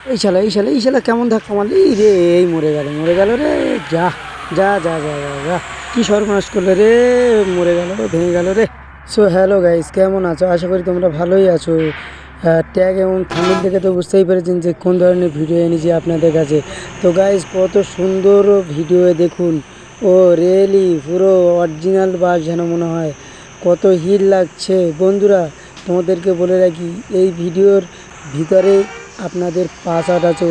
এই শালা কেমন ধাক্কা মারলি রে? এই মরে গেল রে। যা যা যা যা যা যা কি সর্বনাশ করলে রে! মরে গেল, ভেঙে গেল রে। সো হ্যালো গাইস, কেমন আছো? আশা করি তোমরা ভালোই আছো। ট্যাগ এবং থাম্বনেল দেখে তো বুঝতেই পেরেছেন যে কোন ধরনের ভিডিও এনেছি আপনাদের কাছে। তো গাইস, কত সুন্দর ভিডিও দেখুন। ও রিয়েলি পুরো অরিজিনাল বাস যেন মনে হয়। কত হিট লাগছে বন্ধুরা। তোমাদেরকে বলে রাখি, এই ভিডিওর ভিতরে আপনাদের পাসওয়ার্ড আছে,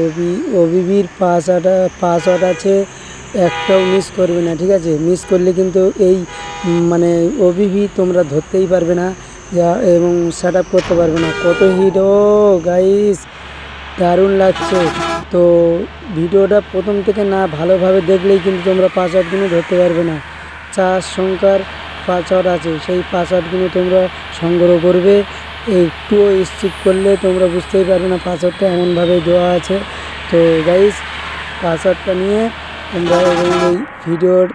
ওবিবির পাসওয়ার্ড আছে। একটাও মিস করবে না, ঠিক আছে? মিস করলে কিন্তু এই মানে ওবিবি তোমরা ধরতেই পারবে না এবং সেট আপ করতে পারবে না। কত হিট! ও গাইস, দারুণ লাগছে। তো ভিডিওটা প্রথম থেকে না ভালোভাবে দেখলেই কিন্তু তোমরা পাসওয়ার্ডগুলো ধরতে পারবে না। 4 সংখ্যার পাসওয়ার্ড আছে, সেই পাসওয়ার্ডগুলো তোমরা সংগ্রহ করবে। একটুও স্কিপ করলে তোমরা বুঝতেই পারবে না পাসওয়ার্ডটা এমনভাবে দেওয়া আছে। তো গাইস, পাসওয়ার্ডটা নিয়ে তোমরা এবং এই ভিডিওর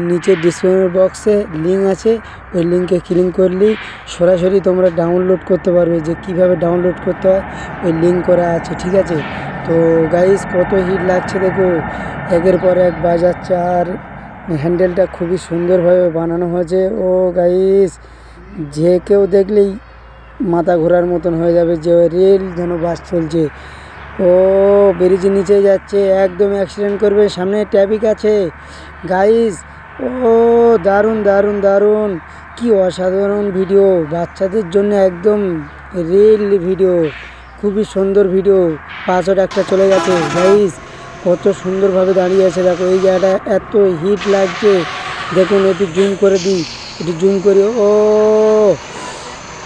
নিচে ডিসক্রিপশন বক্সে লিঙ্ক আছে, ওই লিঙ্কে ক্লিক করলেই সরাসরি তোমরা ডাউনলোড করতে পারবে। যে কিভাবে ডাউনলোড করতে হয় ওই লিঙ্ক করা আছে, ঠিক আছে? তো গাইস, কত হিট লাগছে দেখো, একের পর এক বাজাচ্ছে। আর হ্যান্ডেলটা খুবই সুন্দরভাবে বানানো হয়েছে। ও গাইস, যে কেউ দেখলেই মাথা ঘোরার মতন হয়ে যাবে, যে রেল যেন বাস চলছে। ও ব্রিজের নিচে যাচ্ছে, একদম অ্যাক্সিডেন্ট করবে, সামনে ট্রাফিক আছে গাইস। ও দারুণ দারুণ দারুণ, কি অসাধারণ ভিডিও! বাচ্চাদের জন্য একদম রিয়েল ভিডিও, খুবই সুন্দর ভিডিও। পাসওয়ার্ড একটা চলে গেছে গাইস, কত সুন্দরভাবে দাঁড়িয়ে আছে দেখো। এই জায়গাটা এত হিট লাগছে দেখুন। একটু জুম করে দিই, একটু জুম করি। ও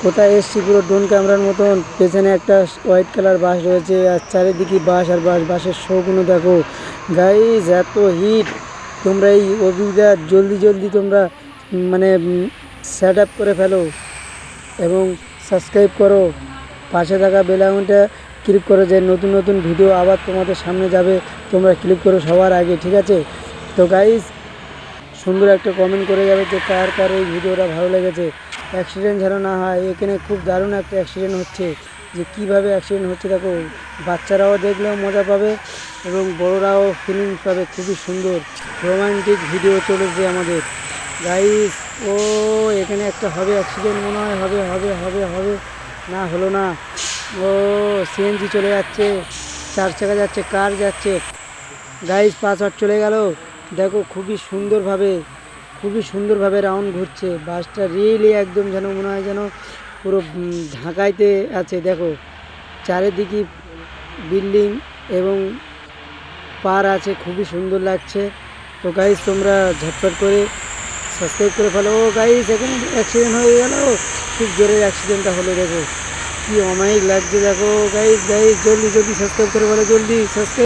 কোথায় এসছি, পুরো ড্রোন ক্যামেরার মতন। পেছনে একটা হোয়াইট কালার বাস রয়েছে, আর চারিদিকে বাস আর বাস, বাসের শোগুলো দেখো গাইস, এত হিট। তোমরা এই অভিজ্ঞতা জলদি তোমরা মানে সেট আপ করে ফেলো এবং সাবস্ক্রাইব করো। পাশে থাকা বেল আইকনটা ক্লিক করো, যে নতুন নতুন ভিডিও আবার তোমাদের সামনে যাবে, তোমরা ক্লিক করো সবার আগে, ঠিক আছে? তো গাইস, সুন্দর একটা কমেন্ট করে যাবে যে কার কার এই ভিডিওটা ভালো লেগেছে। অ্যাক্সিডেন্ট যেন না হয়। এখানে খুব দারুণ একটা অ্যাক্সিডেন্ট হচ্ছে, যে কিভাবে অ্যাক্সিডেন্ট হচ্ছে দেখো। বাচ্চারাও দেখলেও মজা পাবে এবং বড়রাও ফিলিংস পাবে। খুবই সুন্দর রোমান্টিক ভিডিও চলেছে আমাদের গাইস। ও এখানে একটা হবে অ্যাক্সিডেন্ট, মনে হয় হবে হবে হবে হবে, না হলো না। ও সিএনজি চলে যাচ্ছে, 4 চাকা যাচ্ছে, কার যাচ্ছে গাইস। পাসওয়ার্ড চলে গেল দেখো। খুবই সুন্দরভাবে রাউন্ড ঘুরছে বাসটা। রিয়েলি একদম যেন মনে হয় যেন পুরো ঢাকাইতে আছে দেখো। চারিদিকে বিল্ডিং এবং পার আছে, খুবই সুন্দর লাগছে। তো গাইস, তোমরা ঝটপট করে সাবস্ক্রাইব করে ফেলো। ও গাইস, এখানে অ্যাক্সিডেন্ট হয়ে গেল, খুব জোরে অ্যাক্সিডেন্টটা হলো দেখো, কি অমায়িক লাগছে দেখো গাইস। জলদি সাবস্ক্রাইব করে ফেলো, জলদি সাবস্ক্রাইব।